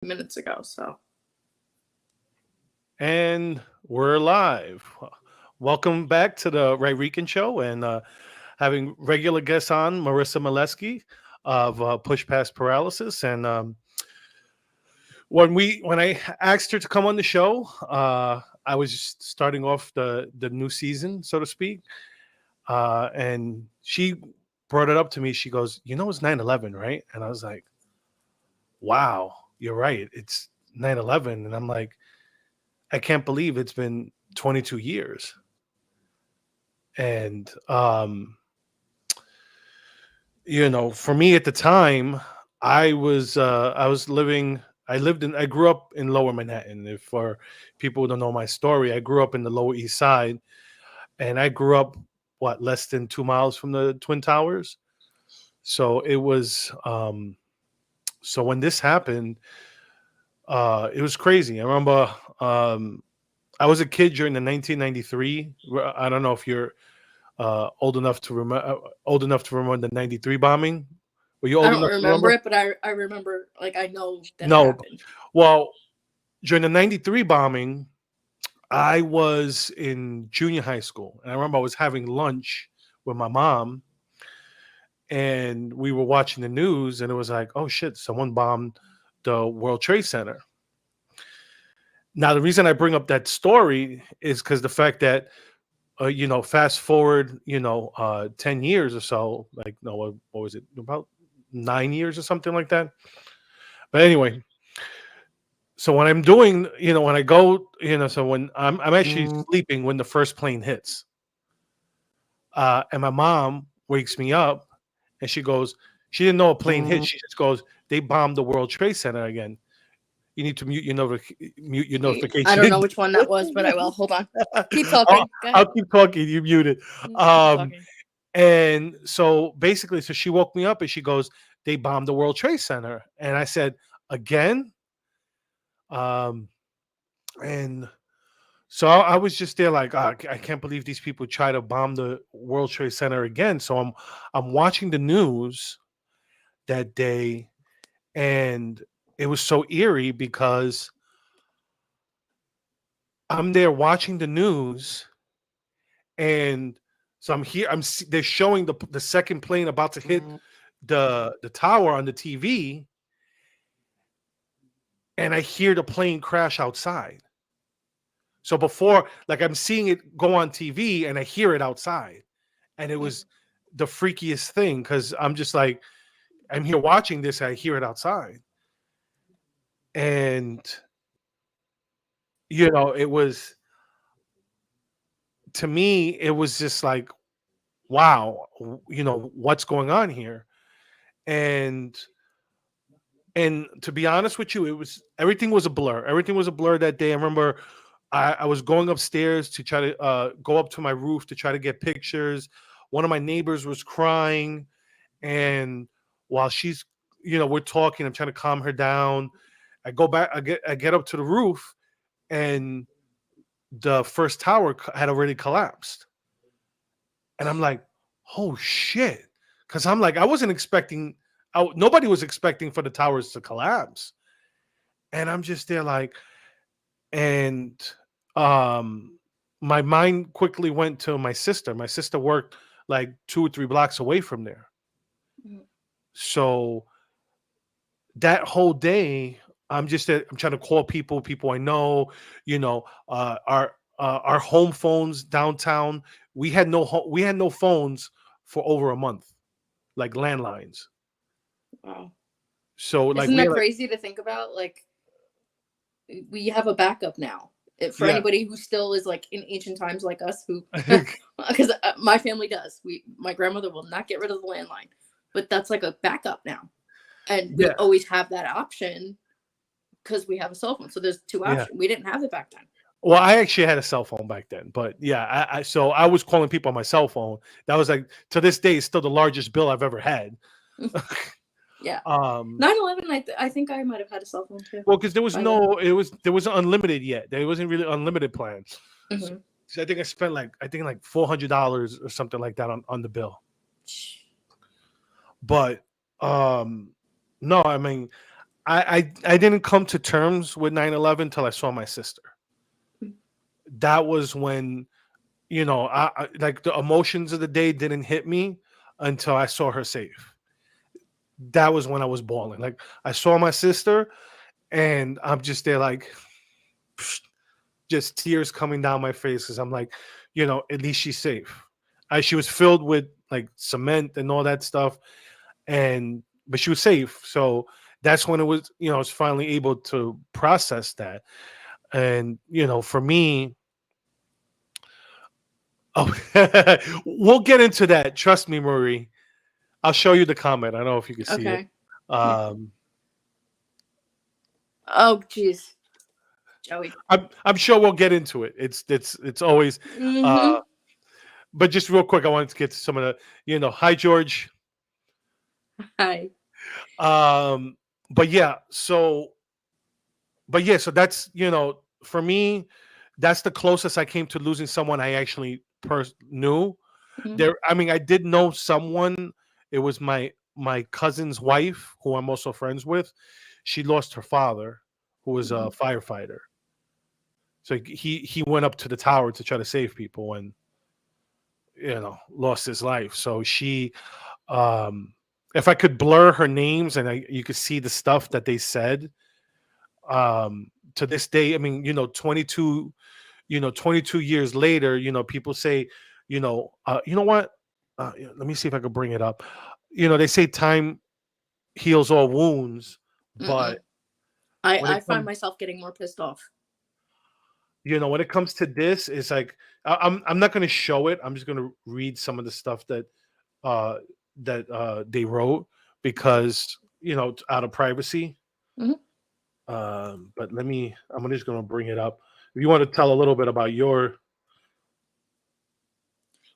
minutes ago. So, And we're live. Welcome back to the Rican show and having regular guests on Marissa Molesky of Push Past Paralysis. And when I asked her to come on the show, I was just starting off the new season, so to speak. And she brought it up to me. She goes, it's 9/11, right? And I was like, wow, you're right. It's 9/11. And I'm like, I can't believe it's been 22 years. And for me at the time, I grew up in Lower Manhattan. If for people who don't know my story, I grew up in the Lower East Side, and I grew up less than 2 miles from the Twin Towers. So it was so when this happened, it was crazy. I remember I was a kid during the 1993. I don't know if you're old enough to remember the 93 bombing. Were you I old don't enough to remember remember? it, but I remember, like, I know that it No. happened. Well, during the 93 bombing, I was in junior high school. And I remember I was having lunch with my mom, and we were watching the news, and it was like, oh shit, someone bombed the World Trade Center. Now, the reason I bring up that story is because the fact that fast forward, 10 years or so, like, no, what was it, about 9 years or something like that. But anyway, so when I'm doing, when I go, so when I'm actually sleeping when the first plane hits, and my mom wakes me up, and she didn't know a plane hit. She just goes, they bombed the World Trade Center again. You need to mute your I don't notification. know which one that was, but I will. Hold on. Keep I'll, talking. Go I'll ahead. keep talking. You muted. Keep Um, talking. And so basically, so she woke me up and she goes, they bombed the World Trade Center. And I said, again? Um, and so I was just there like, I can't believe these people try to bomb the World Trade Center again. So I'm watching the news that day, and it was so eerie because I'm there watching the news, and so I'm here. They're showing the second plane about to hit the tower on the TV, and I hear the plane crash outside. So before, like, I'm seeing it go on TV and I hear it outside. And it was the freakiest thing because I'm just like, I'm here watching this, and I hear it outside. And, it was, to me, it was just like, wow, what's going on here? And, and to be honest with you, everything was a blur. Everything was a blur that day. I remember I was going upstairs to try to go up to my roof to try to get pictures. One of my neighbors was crying, and while she's, we're talking, I'm trying to calm her down. I go back, I get up to the roof, and the first tower had already collapsed, and I'm like, oh shit, because I'm like, I wasn't expecting, nobody was expecting for the towers to collapse, and I'm just there like, and um my mind quickly went to my sister. My sister worked like 2 or 3 blocks away from there. Mhm. So that whole day, I'm trying to call people I know, our home phones downtown. We had no phones for over a month, like landlines. Wow. So like Isn't we that had crazy to think about? Like, we have a backup now. For yeah. anybody who still is like in ancient times like us, who, because my family does. My grandmother will not get rid of the landline, but that's like a backup now, and we Yeah, always have that option because we have a cell phone. So there's two yeah. options. We didn't have it back Well, I actually had a cell phone back then, but yeah, so I was calling people on my cell phone. That was like, to this day, it's still the largest bill I've ever had. then. Yeah. um, 9/11. I think I might have had a cell phone too well, because there was by then. no, there wasn't unlimited yet. There wasn't really unlimited plans. So, Hmm. so I think like $400 or something like that on the bill. But no, I mean, I didn't come to terms with 9/11 until I saw my sister. That was when, like the emotions of the day didn't hit me until I saw her safe. That was when I was bawling. Like I saw my sister, and I'm just there, like, just tears coming down my face because I'm like, at least she's safe. She was filled with like cement and all that stuff, but she was safe. So that's when it was, I was finally able to process that. And for me, oh, we'll get into that. Trust me, Marie. I'll show you the comment. I don't know if you can see it. Okay. Oh, jeez. Joey. I'm sure we'll get into it. It's always. But just real quick, I wanted to get to some of the, hi George. Hi. But yeah, so that's, for me, that's the closest I came to losing someone I actually knew. I mean, I did know someone. It was my cousin's wife, who I'm also friends with. She lost her father, who was a firefighter. So he went up to the tower to try to save people and lost his life. So she, if I could blur her names and you could see the stuff that they said, to this day, I mean, 22 years later, people say, you know what? Let me see if I could bring it up. They say time heals all wounds, but I find myself getting more pissed off. When it comes to this, it's like I'm not going to show it. I'm just going to read some of the stuff that they wrote because out of privacy. But I'm just going to bring it up. If you want to tell a little bit about your.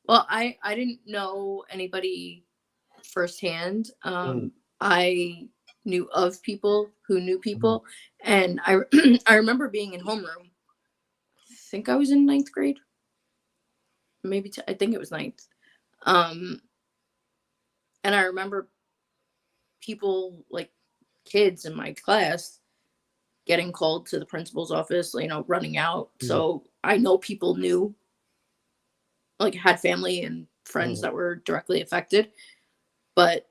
Well, I didn't know anybody firsthand. I knew of people who knew people, and I I remember being in homeroom. I think I was in 9th grade. Maybe I think it was 9th. And I remember people, like kids in my class, getting called to the principal's office, running out. So I know people knew, like had family and friends that were directly affected. But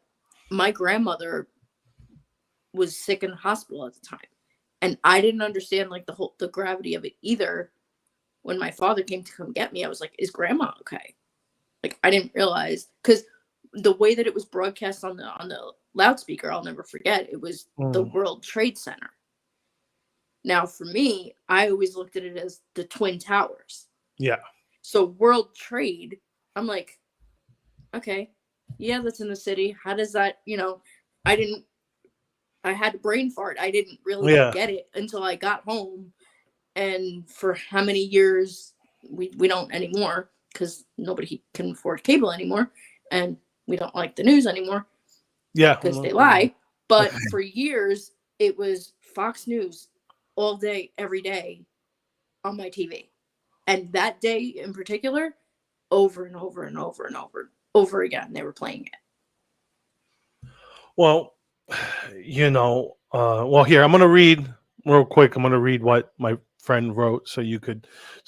my grandmother was sick in the hospital at the time. And I didn't understand like the gravity of it either. When my father came to come get me, I was like, is grandma okay? Like I didn't realize, because the way that it was broadcast on the loudspeaker, I'll never forget, it was the World Trade Center. Now for me, I always looked at it as the Twin Towers. Yeah. So World Trade, I'm like, okay, yeah, that's in the city. How does that, I had a brain fart. I didn't really get it until I got home. And for how many years, we don't anymore, because nobody can afford cable anymore. And we don't like the news anymore. Yeah. Because they lie. But for years, it was Fox News all day, every day on my TV. And that day in particular, over and over and over and over again, they were playing it. Well, here, I'm going to read real quick. I'm going to read what my friend wrote so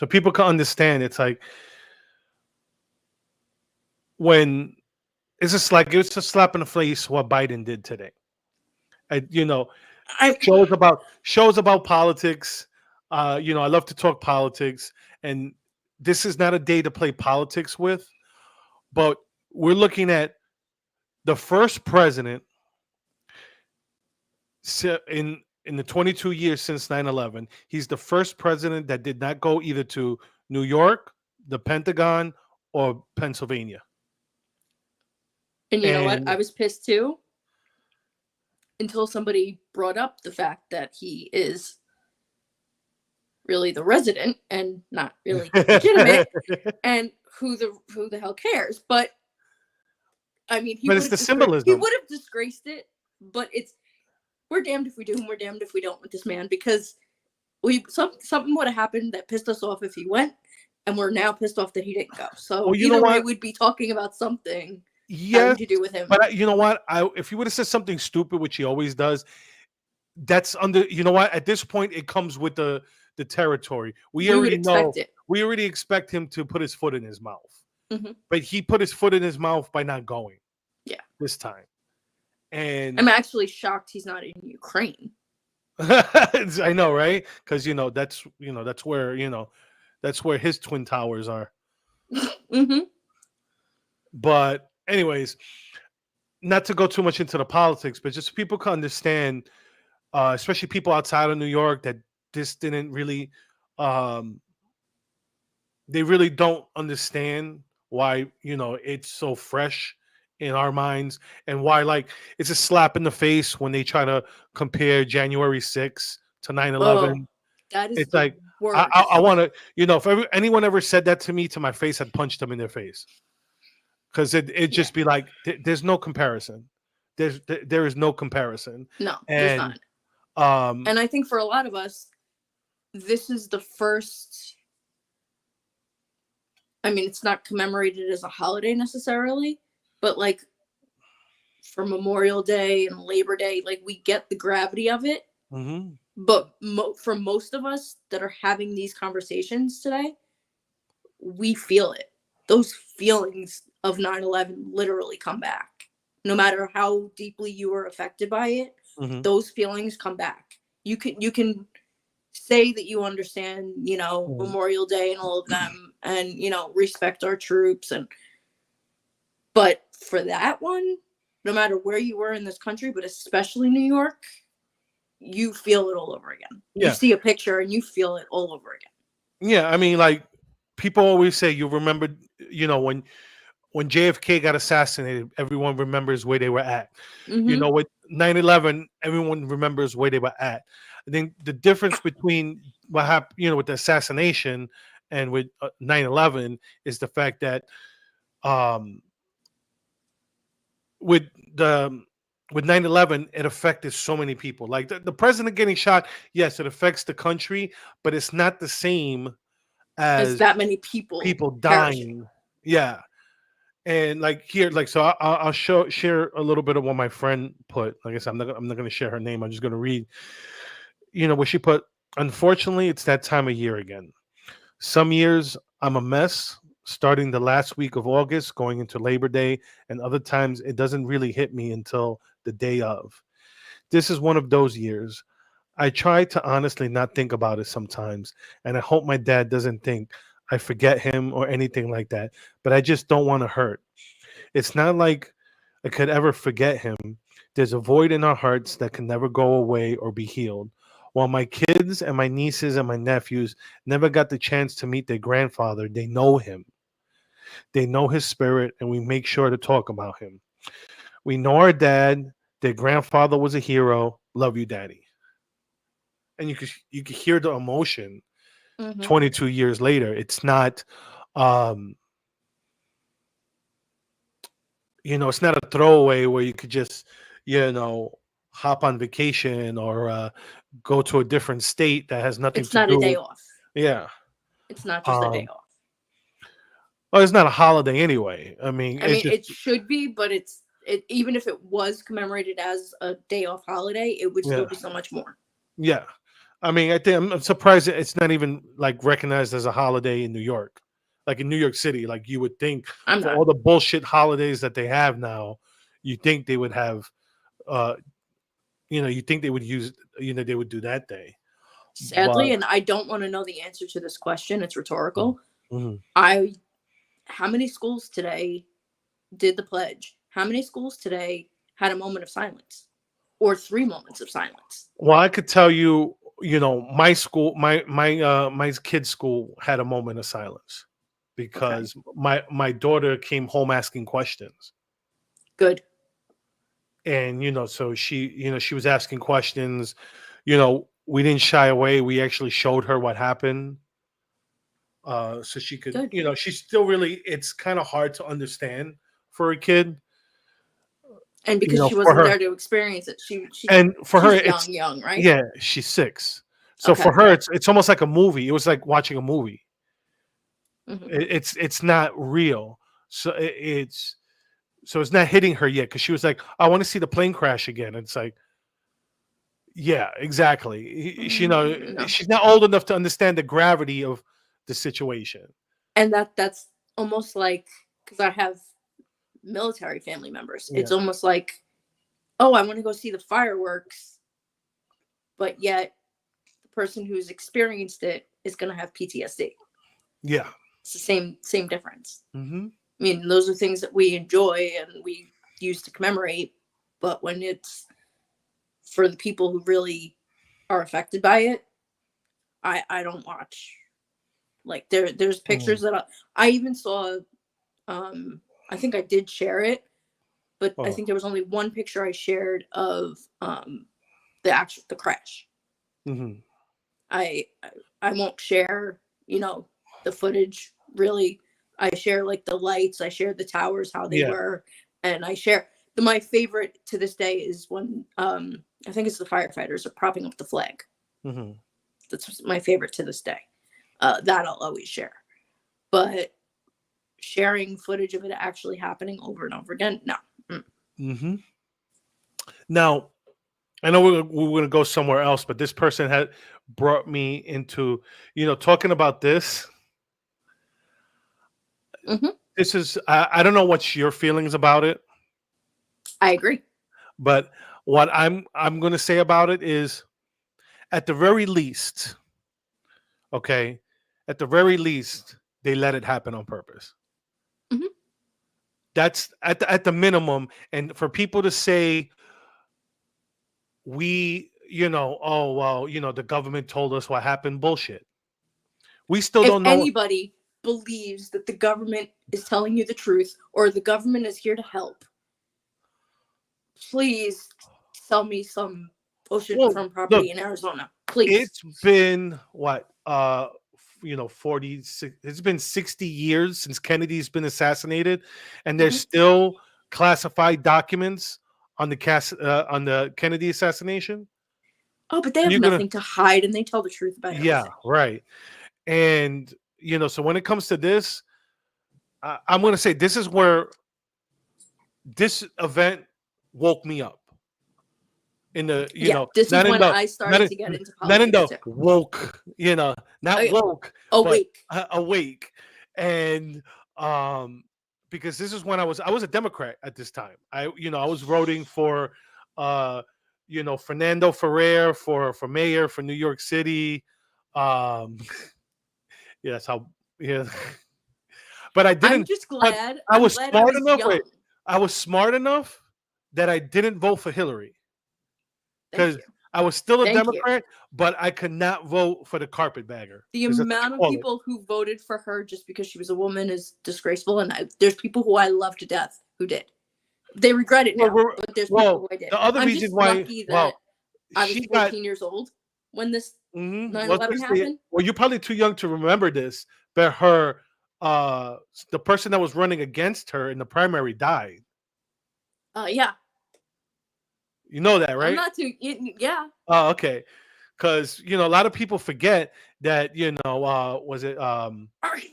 people can understand. It's like when it's just like, it's a slap in the face what Biden did today. Shows about politics. I love to talk politics, and this is not a day to play politics with, but we're looking at the first president in the 22 years since 9/11. He's the first president that did not go either to New York, the Pentagon, or Pennsylvania. And you know what? I was pissed too, until somebody brought up the fact that he is really the resident and not really legitimate, and who the hell cares? But I mean, it's the symbolism. He would have disgraced it, but we're damned if we do and we're damned if we don't with this man, because something would have happened that pissed us off if he went, and we're now pissed off that he didn't go. So either way, we'd be talking about something having to do with him. But you know what? If he would have said something stupid, which he always does, that's under, you know what, at this point it comes with the territory. We We would already know, expect it. we already expect him to put his foot in his mouth, Hmm. but he put his foot in his mouth by not going Yeah. this time. I'm And actually shocked he's not in Ukraine. I know, right? Because that's where, that's where his twin towers are. Hmm. But anyways, not to go too much into the politics, but just so people can understand, especially people outside of New York, that this didn't really, um, they really don't understand why it's so fresh in our minds, and why, like, it's a slap in the face when they try to compare January 6th to 9/11. Oh, that is It's the like, I worst. want to, if anyone ever said that to me to my face, I'd punch them in their face, because it Yeah. just be like, there's no comparison. There is no comparison. No, there's And not. um And I think for a lot of us, this is the first. I mean, it's not commemorated as a holiday necessarily, but like for Memorial Day and Labor Day, like we get the gravity of it. mhm. But for most of us that are having these conversations today, we feel it. Those feelings of 9/11 literally come back. No matter how deeply you were affected by it, Mhm. those feelings come back. You can say that you understand, Mhm. Memorial Day and all of them, and respect our troops, but for that one, no matter where you were in this country, but especially New York, you feel it all over again. You Yeah. see a picture and you feel it all over again. Yeah, I mean, like, people always say, you remember, when JFK got assassinated, everyone remembers where they were at. Hmm. With 9/11, everyone remembers where they were at. I think the difference between what happened, with the assassination, and with 9/11, is the fact that, um, with the with 9/11, it affected so many people. Like, the president getting shot, yes, it affects the country, but it's not the same As as that many people people perishing. dying. Yeah. And, like, here, like, so I'll share a little bit of what my friend put. Like I said, I'm not going to share her name. I'm just going to read, what she put. Unfortunately, it's that time of year again. Some years I'm a mess, starting the last week of August, going into Labor Day, and other times it doesn't really hit me until the day of. This is one of those years. I try to honestly not think about it sometimes, and I hope my dad doesn't think I forget him or anything like that, but I just don't want to hurt. It's not like I could ever forget him. There's a void in our hearts that can never go away or be healed. While my kids and my nieces and my nephews never got the chance to meet their grandfather, they know him. They know his spirit, and we make sure to talk about him. We know our dad. Their grandfather was a hero. Love you, daddy. And you could hear the emotion Hmm. 22 years later. It's not, um, it's not a throwaway where you could just, you know, hop on vacation, or go to a different state that has nothing It's to not a do day with. off. Yeah. It's not just a day Um, off. well, it's not a holiday anyway. I mean, I it's mean, just, it should be, but even if it was commemorated as a day off holiday, it would still yeah, be so much more. yeah. I mean, I think I'm surprised that it's not even, like, recognized as a holiday in New York, like in New York City. Like, you would think, I'm for not. all the bullshit holidays that they have now, you think they would have, uh, you think they would use, they would do that day, but. Sadly, and I don't want to know the answer to this question, it's rhetorical. Mhm. I How many schools today did the pledge? How many schools today had a moment of silence or 3 moments of silence? Well, I could tell you, my school, my kid's school had a moment of silence, Okay, because my daughter came home asking questions, good. and so she was asking questions. We didn't shy away. We actually showed her what happened, so she could, Good. she's still really. It's kind of hard to understand for a kid, And because she for wasn't her, there to experience it, and for her, she's it's, young, right? yeah, she's 6. So for Okay. her, it's almost like a movie. It was like watching a movie. Hmm. It's not real. So it's not hitting her yet, because she was like, I want to see the plane crash again. It's like, Yeah, exactly. She, No. she's not old enough to understand the gravity of the situation. And that's almost like, because I have military family members. Yeah, It's almost like, oh, I want to go see the fireworks, but yet the person who's experienced it is going to have PTSD. yeah. It's the same difference. Hmm. I mean, those are things that we enjoy and we use to commemorate, but when it's for the people who really are affected by it, I don't watch. Like there's pictures that I even saw. I think I did share it, but I Oh, think there was only one picture I shared of the crash. hmm. I I won't share, the footage really. I share like the lights, I share the towers, how they Yeah. were, and I share my favorite to this day is when I think it's the firefighters are propping up the flag. Hmm. That's my favorite to this day. That I'll always share. But sharing footage of it actually happening over and over again, no. Hmm. Now, I know we're going to go somewhere else, but this person had brought me into, talking about this. Hmm. This is, I don't know what's your feelings about it, I agree. but what I'm going to say about it is, at the very least, okay, at the very least, they let it happen on purpose. Hmm. That's at the minimum. And for people to say, oh well, the government told us what happened, bullshit. We still If don't know. anybody believes that the government is telling you the truth or the government is here to help, please sell me some Well, oceanfront look, property in Arizona. Please. it's been what 46, it's been 60 years since Kennedy's been assassinated, and there's Hmm. still classified documents on the Kennedy assassination. Oh, but they And have you're gonna nothing to hide and they tell the truth about Yeah, everything. right. And so when it comes to this, I'm gonna say this is where this event woke me up in the Yeah, this is not in when the I not started in, to get into not in politics the too. woke, not woke, but Awake. awake. And because this is when I was a Democrat at this time. I was voting for uh Fernando Ferrer for mayor for New York City. um yeah, that's how. Yeah. But I I'm didn't. just But glad. I I'm was glad I smart was enough. Wait, young. I was smart enough that I didn't vote for Hillary Thank because you. I was still a Thank you. Democrat, but I could not vote for the carpetbagger The because that's what you amount of call it. people who voted for her just because she was a woman is disgraceful, and there's people who I love to death who did. They regret it Well, now, but there's people well, who I did. the other I'm reason just why, lucky that well, I was she got. 14 years old when this Well, 9/11 basically, happened. well, you're probably too young to remember this, but the person that was running against her in the primary died. Yeah, You know that, I'm right? not too. Yeah, Oh, okay. Because a lot of people forget that was it Arkansas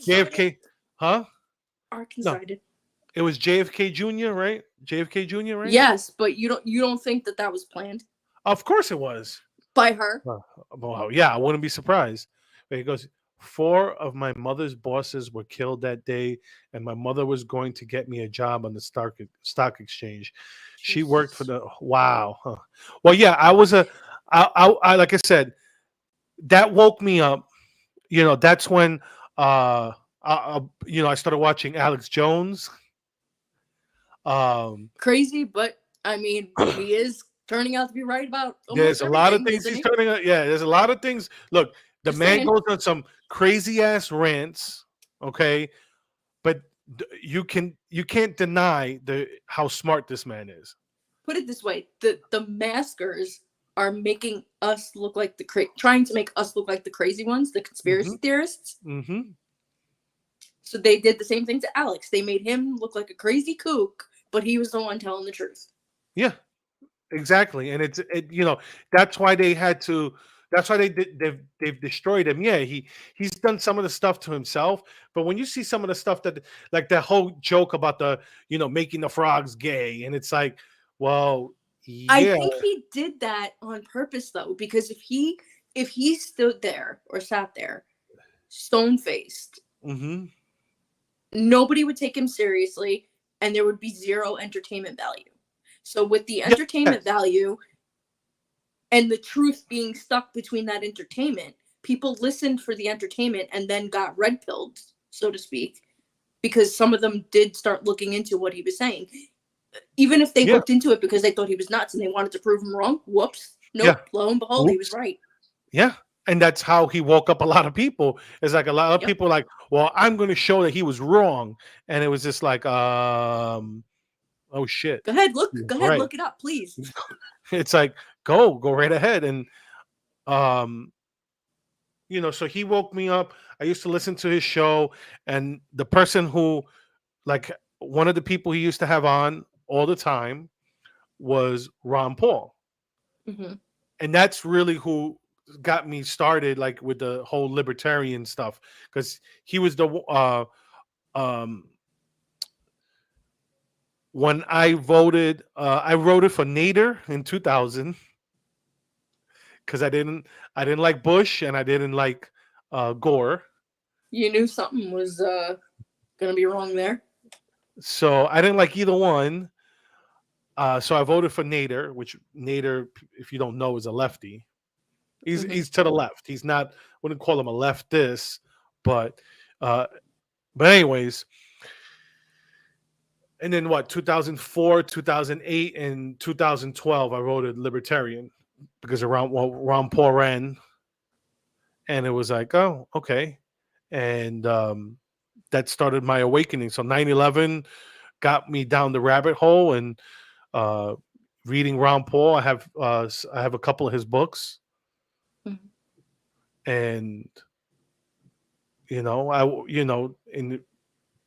did. JFK? Huh? No, Arkansas did. it was JFK Jr. Right? JFK Jr. Right? Yes, but you don't think that was planned Of course it was. by her? Well, yeah, I wouldn't be surprised. But he goes, four of my mother's bosses were killed that day, and my mother was going to get me a job on the stock exchange. She worked for Jesus. the wow. Huh. Well, yeah, I like I said, that woke me up. That's when I started watching Alex Jones. Um, Crazy, but I mean, he is turning out to be right about there's almost a lot of everything, things isn't he's he? turning out. Yeah, there's a lot of things. Look, the Just man saying. goes on some crazy ass rants. Okay, but you can't deny the how smart this man is. Put it this way: the maskers are making us look like trying to make us look like the crazy ones, the Hmm. conspiracy theorists. Hmm. So they did the same thing to Alex. They made him look like a crazy kook, but he was the one telling the truth. Yeah, exactly. And that's why they had to. That's why they've destroyed him. Yeah, he's done some of the stuff to himself, but when you see some of the stuff like that whole joke about the making the frogs gay, and it's like, well, I Yeah. think he did that on purpose though, because if he stood there or sat there stone faced, Mm-hmm. nobody would take him seriously and there would be zero entertainment value. So with the Yes. entertainment value and the truth being stuck between that entertainment, people listened for the entertainment and then got red pilled, so to speak, because some of them did start looking into what he was saying. Even if they Yeah. looked into it because they thought he was nuts and they wanted to prove him wrong, whoops. Yeah. Nope. Lo and behold, he was Oops. right. Yeah. And that's how he woke up a lot of people. It's like a lot of Yep. people like, well, I'm going to show that he was wrong. And it was just like, oh shit. Go ahead, Right. look it up, please. It's like, go right ahead. And, um, so he woke me up. I used to listen to his show, and the person who, like, one of the people he used to have on all the time was Ron Paul. Mm-hmm. And that's really who got me started, like with the whole libertarian stuff, because he was the um when I voted for Nader in 2000 because I didn't like Bush and I didn't like Gore. You knew something was gonna be wrong there. So I didn't like either one. So I voted for Nader, which Nader, if you don't know, is a lefty. Mm-hmm. He's to the left. He's not, wouldn't call him a leftist, but uh but anyways, and then what, 2004, 2008, and 2012 I voted libertarian because Ron Paul ran, and it was like, oh, okay. And that started my awakening. So 9/11 got me down the rabbit hole, and uh reading Ron Paul. I have a couple of his books, Mm-hmm. and in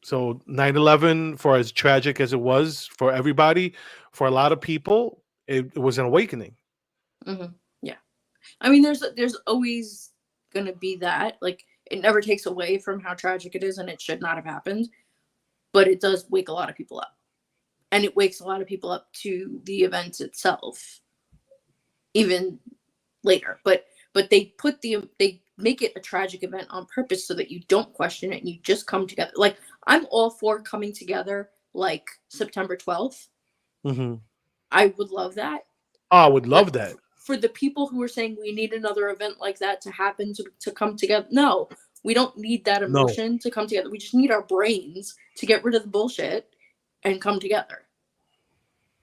so 9/11, for as tragic as it was for everybody, for a lot of people, it was an awakening. Mm-hmm. Yeah. I mean, there's always gonna be that. Like, it never takes away from how tragic it is, and it should not have happened. But it does wake a lot of people up, and it wakes a lot of people up to the events itself, even later. But they make it a tragic event on purpose so that you don't question it and you just come together. Like, I'm all for coming together, like September 12th. Mm-hmm. I would love that. Oh, I would But love that. for the people who are saying we need another event like that to happen to come together, no, we don't need that No, emotion to come together. We just need our brains to get rid of the bullshit and come together.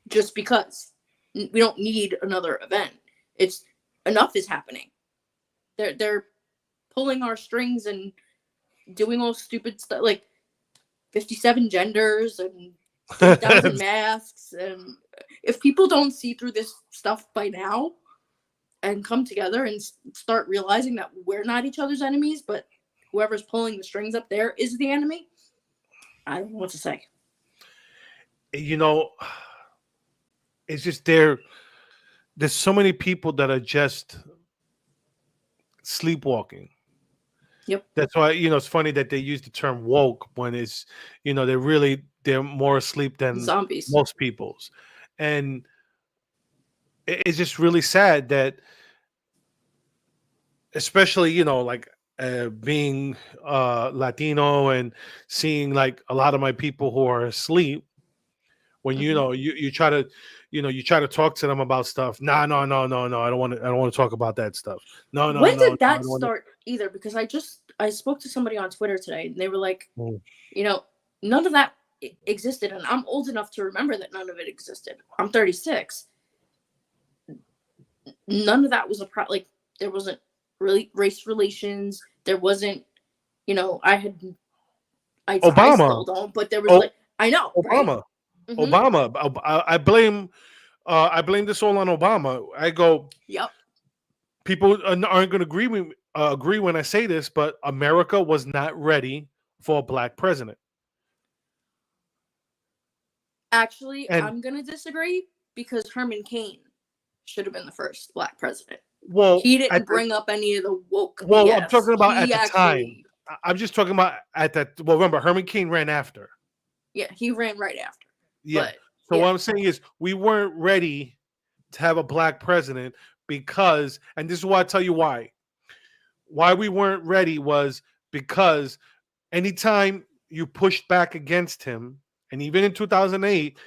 Just because we don't need another event. It's enough is happening. They're pulling our strings and doing all stupid stuff like 57 genders and 3,000 masks. And if people don't see through this stuff by now and come together and start realizing that we're not each other's enemies, but whoever's pulling the strings up there is the enemy, I don't know what to say. you know, it's just there's so many people that are just sleepwalking. Yep. That's why, it's funny that they use the term woke when it's, they're more asleep than Zombies. most people's. And it's just really sad that, especially, like being Latino and seeing like a lot of my people who are asleep, when Mm-hmm. you try to you try to talk to them about stuff. No, no, no, no, no, I don't want to talk about that stuff. No, no, When no, did no, I that don't want start either? Because I spoke to somebody on Twitter today and they were like, to. you know, none of that existed. And I'm old enough to remember that none of it existed. I'm 36. None of that was like, there wasn't really race relations. There wasn't, I Obama. still don't, but there was Oh, like, I know, right? Obama. Mm-hmm. Obama. I blame this all on Obama. I go, Yep. people aren't going to agree when I say this, but America was not ready for a black president. Actually, And I'm going to disagree because Herman Cain should have been the first black president. well, He didn't bring up any of the woke I'm BS. talking about at He the time. actually, I'm just talking about at that. Well, remember, Herman Cain ran after. yeah, he ran right after. Yeah. But So yeah, what I'm saying is, we weren't ready to have a black president because, and this is why I tell you why we weren't ready was because anytime you pushed back against him, and even in 2008,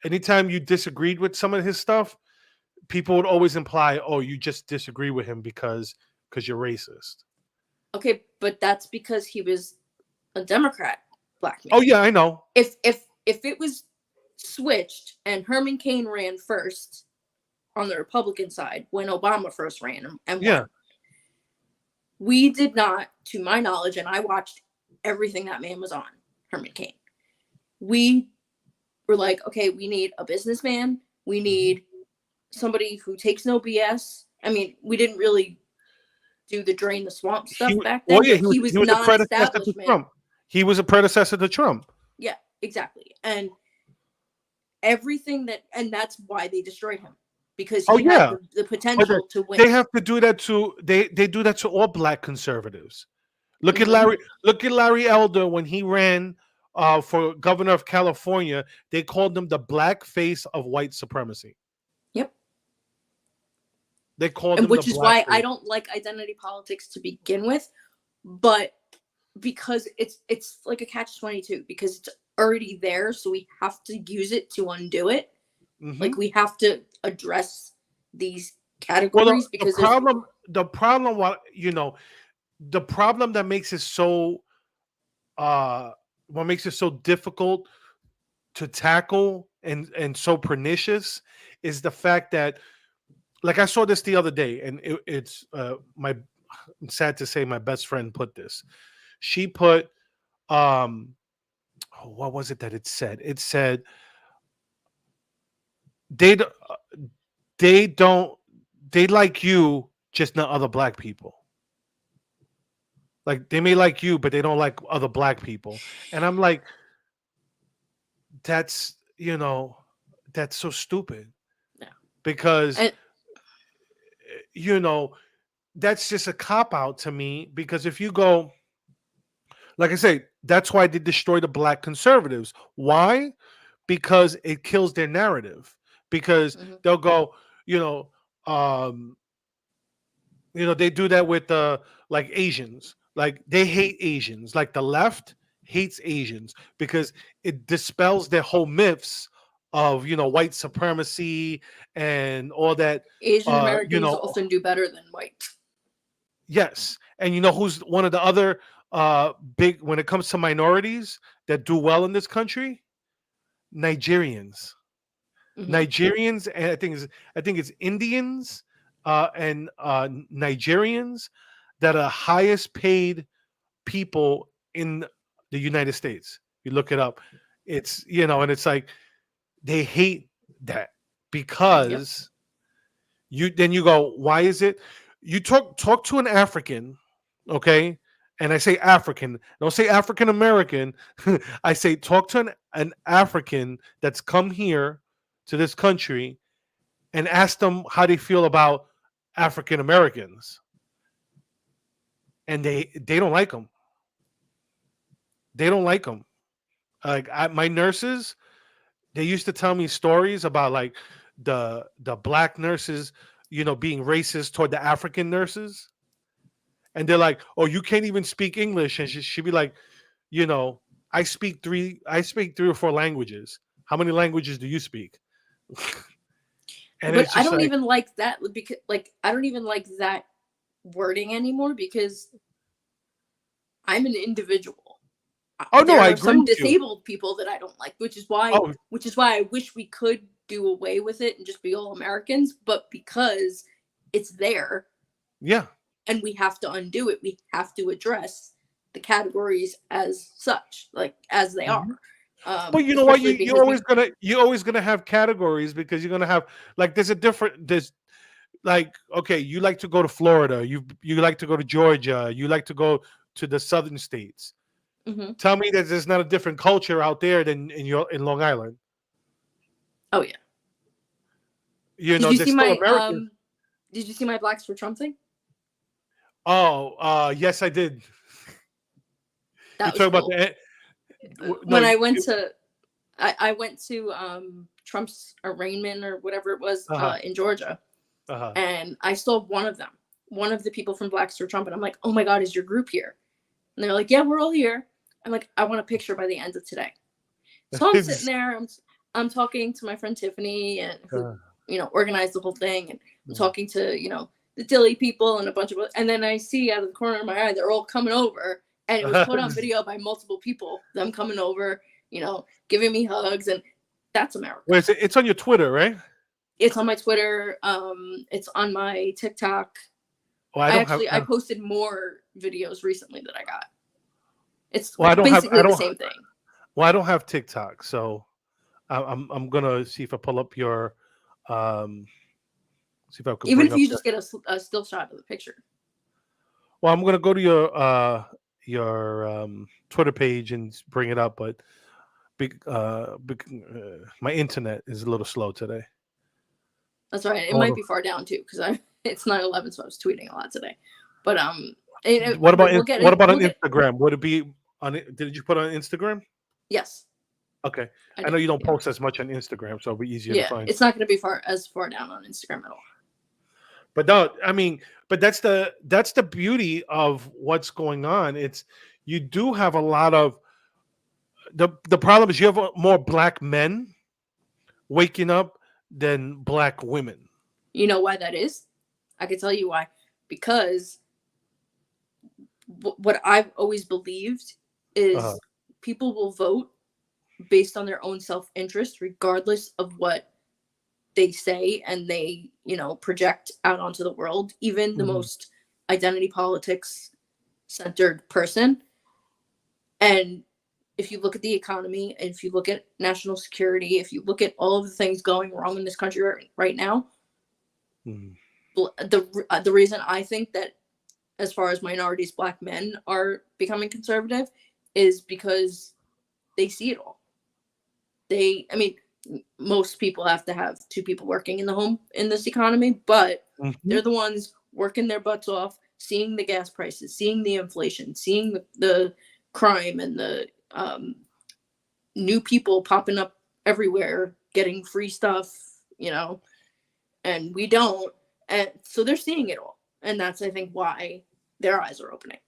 anytime you disagreed with some of his stuff, people would always imply, "Oh, you just disagree with him because you're racist." Okay, but that's because he was a Democrat black man. Oh yeah, I know. If it was switched and Herman Cain ran first on the Republican side when Obama first ran and Yeah. won, we did not, to my knowledge, and I watched everything that man was on, Herman Cain. We were like, okay, we need a businessman. We need somebody who takes no BS. I mean, we didn't really do the drain the swamp stuff back then. Well, yeah, he was a predecessor to non-establishment. Trump. He was a predecessor to Trump. Yeah, exactly. And everything and that's why they destroyed him, because he had the potential to win. They have to do that to they do that to all black conservatives. Look at Larry Elder when he ran for governor of California. They called him the black face of white supremacy. Yep. They called him, which is why I don't like identity politics to begin with, but because it's like a catch-22, because it's already there, so we have to use it to undo it. Mm-hmm. Like, we have to address these categories, because the problem that makes it so what makes it so difficult to tackle and so pernicious is the fact that, like, I saw this the other day, and it's I'm sad to say my best friend put this. She put what was it that it said? It said they like you, just not other black people. Like, they may like you, but they don't like other black people. And I'm like, that's so stupid. Yeah. Because that's just a cop-out to me, because if you go, like I say, that's why they destroy the black conservatives. Why? Because it kills their narrative. Because they'll go, they do that with like Asians. Like, they hate Asians. Like, the left hates Asians because it dispels their whole myths of white supremacy and all that. Asian Americans often do better than white. Yes. And who's one of the other big, when it comes to minorities that do well in this country? Nigerians. Mm-hmm. Nigerians, and I think it's Indians and Nigerians that are highest paid people in the United States. You look it up. It's and it's like they hate that because you go, why is it? You talk to an African, okay? And I say African, don't say African American. I say talk to an African that's come here to this country and ask them how they feel about African Americans. And they don't like them. They don't like them. Like, my nurses, they used to tell me stories about, like, the black nurses, being racist toward the African nurses. And they're like, "Oh, you can't even speak English." And she'd be like, I speak three or four languages. How many languages do you speak? But I don't even like that, because, like, I don't even like that wording anymore, because I'm an individual. Oh no, I agree. Some disabled people that I don't like, which is why I wish we could do away with it and just be all Americans. But because it's there, and we have to undo it, we have to address the categories as such, like, as they are. But you know what? You're always gonna have categories, because you're gonna have, like, there's like, okay, you like to go to Florida, you like to go to Georgia, you like to go to the southern states. Mm-hmm. Tell me that there's not a different culture out there than in Long Island. Oh yeah. Did you see my Blacks for Trump thing? Oh, yes, I did. That was cool. When I went to I went to Trump's arraignment or whatever it was Uh-huh. in Georgia, Uh-huh. and I saw one of them, one of the people from Blacks for Trump, and I'm like, oh my God, is your group here? And they're like, yeah, we're all here. I'm like, I want a picture by the end of today. So I'm sitting there, I'm talking to my friend Tiffany, and who organized the whole thing, and I'm talking to the Dilly people and a bunch of, and then I see out of the corner of my eye they're all coming over, and it was caught on video by multiple people, them coming over, giving me hugs, and that's America. Wait, it's on your Twitter, right? It's on my Twitter. It's on my TikTok. Oh, I posted more videos recently that I got. It's basically the same thing. Well, I don't have TikTok, so I'm gonna see if I pull up your see if I can. Even if you just get a still shot of the picture. Well, I'm gonna go to your Twitter page and bring it up, but my internet is a little slow today. That's right. It might be far down too, because it's 9/11, so I was tweeting a lot today. But what about on Instagram? Would it be on? Did you put it on Instagram? Yes. Okay. I know you don't post as much on Instagram, so it'll be easier to find. It's not going to be as far down on Instagram at all. But no, I mean, but that's the beauty of what's going on. It's you do have a lot of the problem is you have more black men waking up than black women. You know why that is? I can tell you why. Because what I've always believed is people will vote based on their own self-interest, regardless of what they say and they, project out onto the world. Even the most identity politics centered person. And if you look at the economy, if you look at national security, if you look at all of the things going wrong in this country right now, the reason I think that as far as minorities, black men are becoming conservative is because they see it all. Most people have to have two people working in the home in this economy, but they're the ones working their butts off, seeing the gas prices, seeing the inflation, seeing the crime and the new people popping up everywhere, getting free stuff, and we don't. And so they're seeing it all. And that's, I think, why their eyes are opening.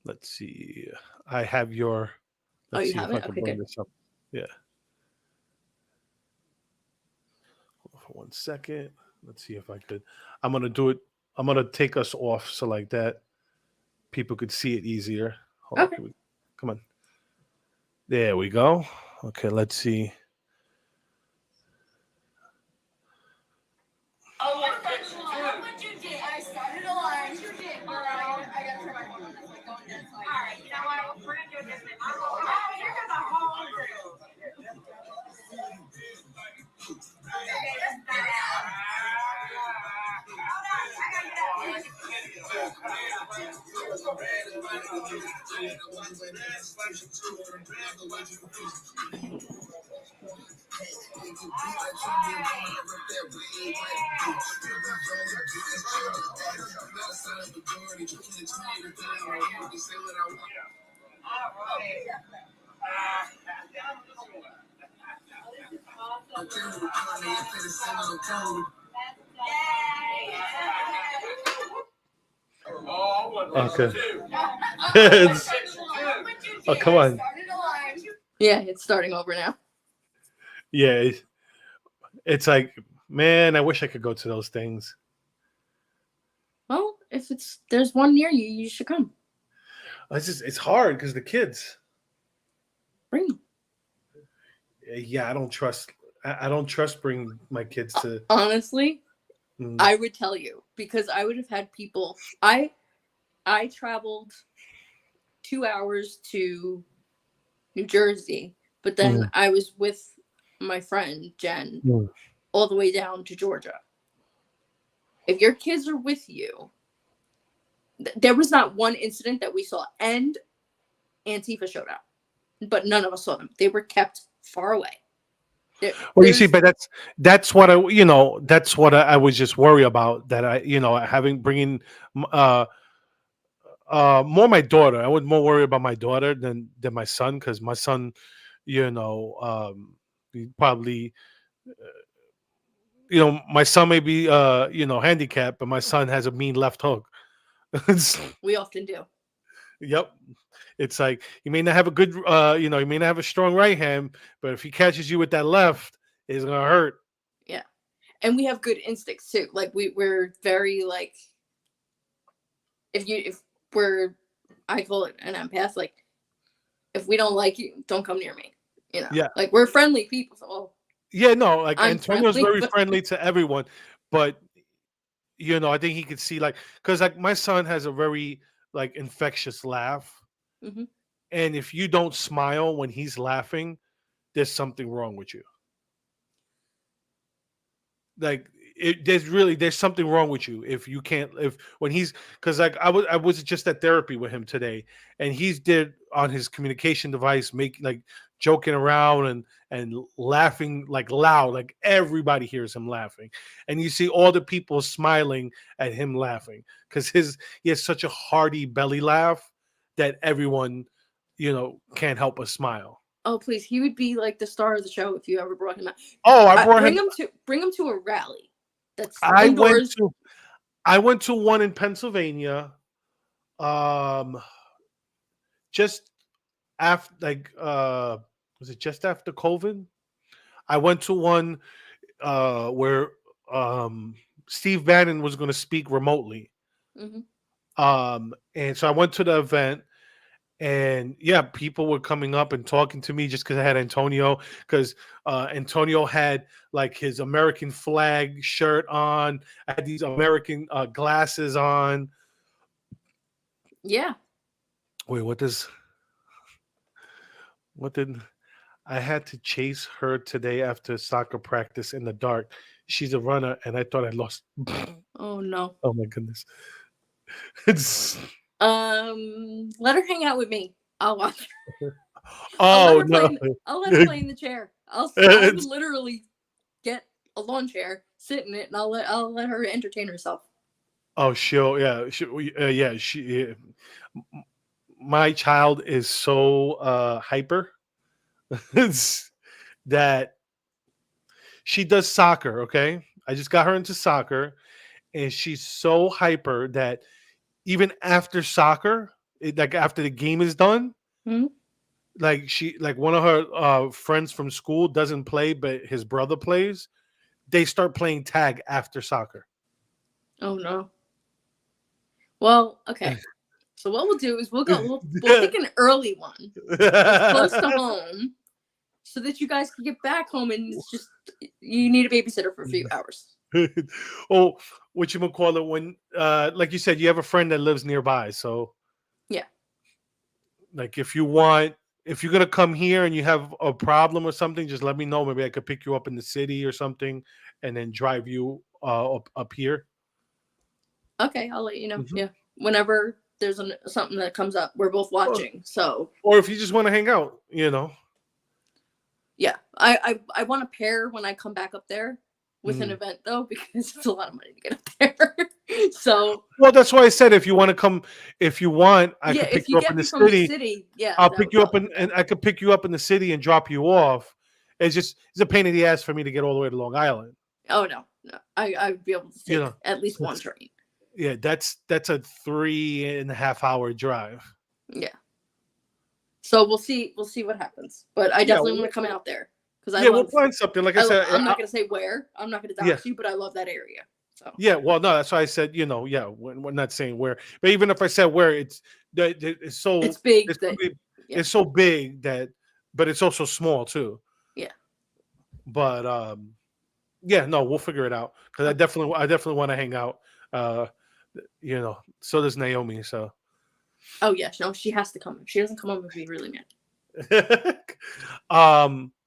Let's see. I have your... Let's see if I can bring this up. Yeah. Hold on for 1 second. Let's see if I could. I'm going to do it. I'm going to take us off so like that people could see it easier. Hold on. Come on. There we go. Okay, let's see. Oh, what you did? I started a line. You did. All right. I got to turn my phone on. It's like going down. All right. You know what? We're going to do this. You're going to hold through. Okay. Oh, come on. Yeah, it's starting over now. Yeah, it's like, man, I wish I could go to those things. Well, if there's one near you, you should come. It's hard because the kids. Bring them. Yeah, I don't trust bringing my kids to. Honestly, I would tell you, because I would have had people. I traveled 2 hours to New Jersey, but then I was with my friend Jen all the way down to Georgia. If your kids are with you, there was not one incident that we saw, and Antifa showed up, but none of us saw them. They were kept far away. Well, you see, but that's what I was just worried about, that bringing more my daughter. I was more worried about my daughter than my son, because my son, you know, probably, my son may be, handicapped, but my son has a mean left hook. It's- We often do. yep. It's like he may not have a good, he may not have a strong right hand, but if he catches you with that left, it's gonna hurt. Yeah. And we have good instincts too. Like we're very like, if we're, I call it an empath, like if we don't like you, don't come near me. Yeah. Like we're friendly people. So, well, Yeah, no, like I'm Antonio's friendly, very but friendly to everyone, but I think he could see, like, because like my son has a very like infectious laugh, Mhm. and if you don't smile when he's laughing, there's something wrong with you. Like there's something wrong with you if you can't, if when he's, because like I was just at therapy with him today, and he's did on his communication device, make like joking around and laughing like loud, like everybody hears him laughing, and you see all the people smiling at him laughing because he has such a hearty belly laugh that everyone can't help but smile. oh please, he would be like the star of the show if you ever brought him out. Oh, I brought Bring him. him to a rally. That's I went indoors. to I went to one in Pennsylvania, um, just after, like, was it just after COVID? I went to one where Steve Bannon was going to speak remotely, Hmm. and so I went to the event, and yeah, people were coming up and talking to me just because I had Antonio, because Antonio had like his American flag shirt on. I had these American glasses on. Yeah. Wait, what did I had to chase her today after soccer practice in the dark? She's a runner, and I thought I lost. Oh no. Oh my goodness! It's Let her hang out with me. I'll watch her. oh no! I'll let her play in the chair. I would literally get a lawn chair, sit in it, and I'll let her entertain herself. Oh, my child is so hyper it's that she does soccer. Okay, I just got her into soccer, and she's so hyper that even after soccer, like after the game is done, Hmm. like one of her friends from school doesn't play, but his brother plays. They start playing tag after soccer. Oh no. Well, okay. So what we'll do is we'll pick an early one that's close to home, so that you guys can get back home, and it's just you need a babysitter for a few hours. Oh, what you call it, when like you said, you have a friend that lives nearby, so Yeah. like if you're gonna come here and you have a problem or something, just let me know. Maybe I could pick you up in the city or something, and then drive you up here. Okay, I'll let you know. Mhm. Yeah. Whenever there's something that comes up, we're both watching. So Or if you just want to hang out, yeah, I want to pair when I come back up there with an Mhm. event though, because it's a lot of money to get up there. So Well, that's why I said if you want to come, if you want, I yeah, could pick if you you up get in the me from the city. city, yeah, I'll that pick would you up probably be and better. I could pick you up in the city and drop you off. It's a pain in the ass for me to get all the way to Long Island. Oh no, I would be able to You take know, at least one that's, train. yeah, that's a 3.5 hour drive. Yeah. So we'll see what happens. But I Yeah, definitely want to come out there because yeah, we'll find something. Like I said, I'm not gonna say where. I'm not gonna yeah, dox you, but I love that area. So yeah. Well, no, that's why I said, yeah, we're not saying where, but even if I said where, it's it's so big it's that yeah, it's so big that, but it's also small too. yeah. But yeah, no, we'll figure it out because Okay. I definitely want to hang out. Uh, so does Naomi. So, Oh yeah, no, she has to come. If she doesn't come, I'm gonna be really mad.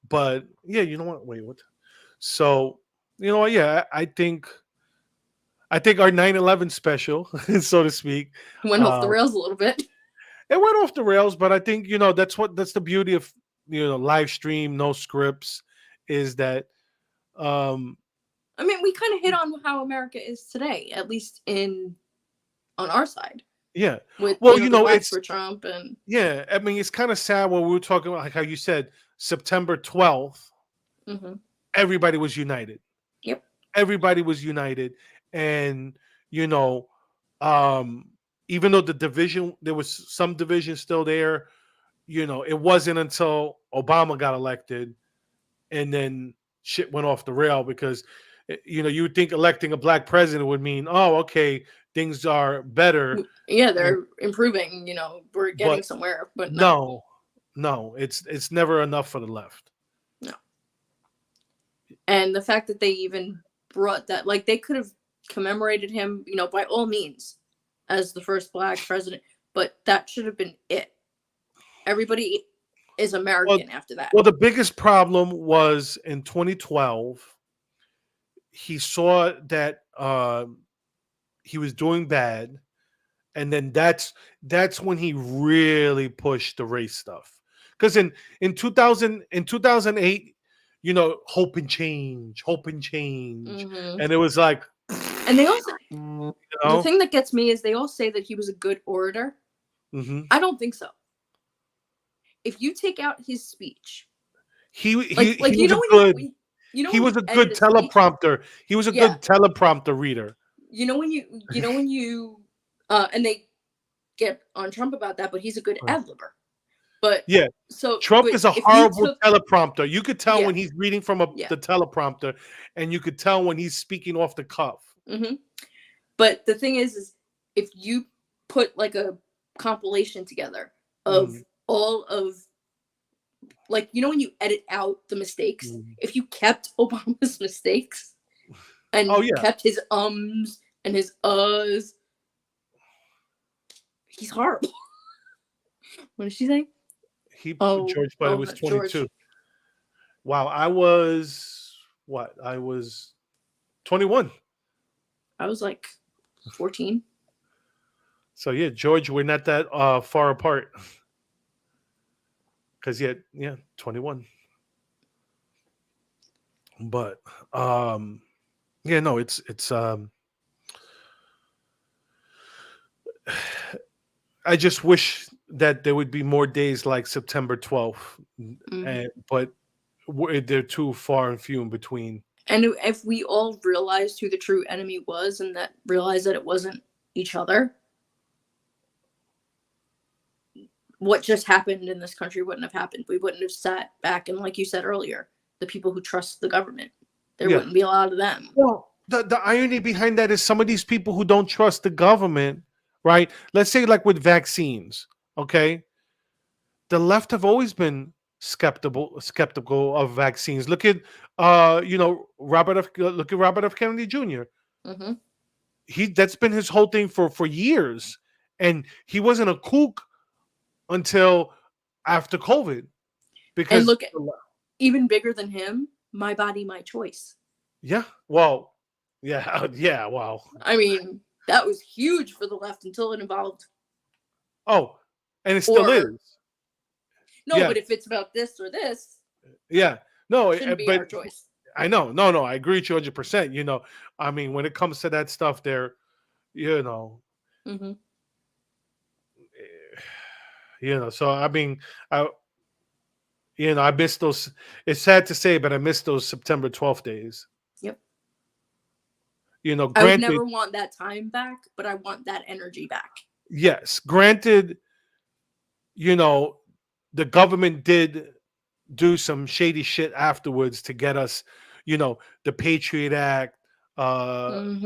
but yeah, you know what? Wait, what? So, you know what? Yeah, I think our 9/11 special, so to speak, Went off the uh, rails a little bit. it went off the rails. But I think that's the beauty of live stream, no scripts, is that um I mean, we kind of hit on how America is today, at least on our side, yeah. with Well, the blacks it's for Trump and yeah. I mean, it's kind of sad when we were talking about like how you said September 12th, Mm-hmm. everybody was united. Yep. Everybody was united. And, you know, um, even though the division, there was some division still there, you know, it wasn't until Obama got elected and then shit went off the rail because, you know, you would think electing a black president would mean, oh, okay, things are better. Yeah, they're improving. You know, we're getting But somewhere, but no, no, it's never enough for the left. no. And the fact that they even brought that, like, they could have commemorated him, you know, by all means, as the first black president, but that should have been it. Everybody is American after that. Well, the biggest problem was in 2012. He saw that he was doing bad, and then that's when he really pushed the race stuff. Because in 2008, you know, hope and change, Mm-hmm. and it was like, and they also, you the know, thing that gets me is they all say that he was a good orator. mm-hmm. I don't think so. If you take out his speech, he like he you was know a when good. you know He when was you a good edit speech, teleprompter. He was a Yeah. good teleprompter reader. you know when you and they get on Trump about that, but he's a good Right. ad-libber. But Yeah, so Trump but is a if you horrible took- teleprompter. You could tell Yeah. when he's reading from Yeah. the teleprompter, and you could tell when he's speaking off the cuff. Mm-hmm. But the thing is if you put like a compilation together of all of, like, you know when you edit out the mistakes, if you kept Obama's mistakes and Oh, yeah. kept his ums and his uhs, he's horrible. What did she say? George Bush was 22. George. Wow, I was what? I was 21. I was like 14. So yeah, George, we're not that far apart. Because yeah, 21. But yeah, no, it's I just wish that there would be more days like September 12th, but they're too far and few in between. And if we all realized who the true enemy was and that realized that it wasn't each other, what just happened in this country wouldn't have happened. We wouldn't have sat back and, like you said earlier, the people who trust the government, there wouldn't be a lot of them. Well, the irony behind that is some of these people who don't trust the government, right? Let's say like with vaccines, okay? The left have always been skeptical of vaccines. Look at look at Robert F. Kennedy Jr. Mm-hmm. That's been his whole thing for years, and he wasn't a kook until after COVID. Because and look, even bigger than him, my body, my choice. Yeah. Well, yeah. Wow. I mean, that was huge for the left until it involved. Oh, and it still is. No, but if it's about this or this, yeah, no, it shouldn't be our choice. I know, no, I agree with you 100%. You know, I mean, when it comes to that stuff, there, you know, so I mean, I miss those. It's sad to say, but I miss those September 12th days. Yep. You know, I would never want that time back, but I want that energy back. Yes, granted, you know, the government did do some shady shit afterwards to get us, you know, the Patriot Act. That's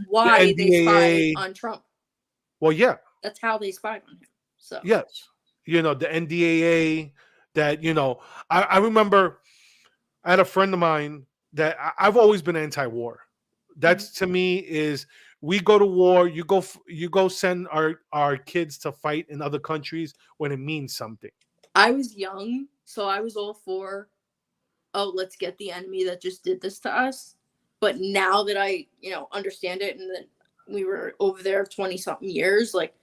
why they spied on Trump. Well, yeah. That's how they spied on him. So yes, you know, the NDAA. That, you know, I remember I had a friend of mine that I've always been anti-war. That's to me is we go to war. You go send our kids to fight in other countries when it means something. I was young, so I was all for, oh, let's get the enemy that just did this to us. But now that I, you know, understand it, and that we were over there 20-something years, like,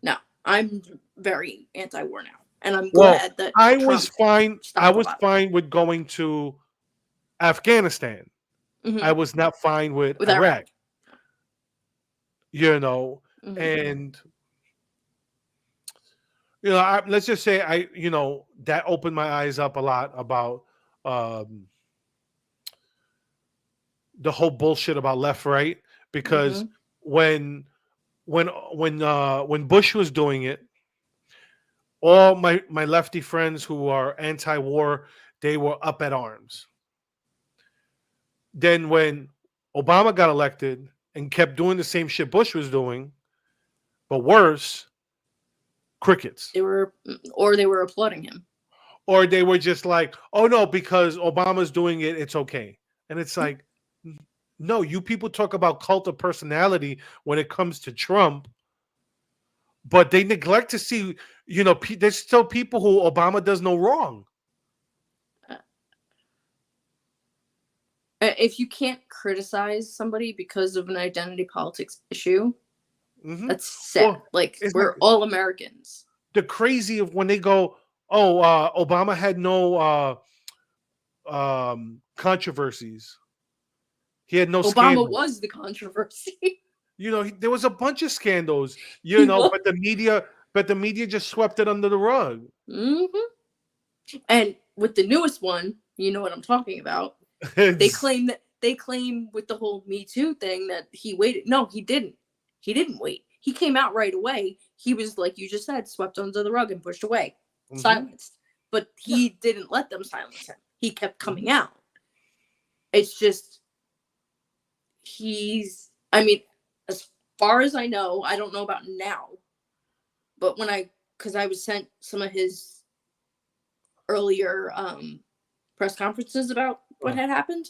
no, I'm very anti-war now. And I'm glad that I was fine with going to Afghanistan. I was not fine with Iraq. You know, and let's just say that opened my eyes up a lot about um, the whole bullshit about left right, because Mm-hmm. when when Bush was doing it, all my lefty friends who are anti-war, they were up at arms. Then when Obama got elected and kept doing the same shit Bush was doing, but worse, crickets. They were applauding him. Or they were just like, oh no, because Obama's doing it, it's okay. And it's like, no, you people talk about cult of personality when it comes to Trump, but they neglect to see, there's still people who Obama does no wrong. If you can't criticize somebody because of an identity politics issue, that's sad. Well, we're all Americans. The crazy of when they go, oh, Obama had no controversies. He had no Obama scandals. was the controversy. There was a bunch of scandals, but the media just swept it under the rug. Mm-hmm. And with the newest one, you know what I'm talking about. They claim with the whole Me Too thing that he waited. No, he didn't. He didn't wait. He came out right away. He was, like you just said, swept under the rug and pushed away, silenced. But he didn't let them silence him. He kept coming out. It's just as far as I know, I don't know about now, but because I was sent some of his earlier press conferences about what had happened,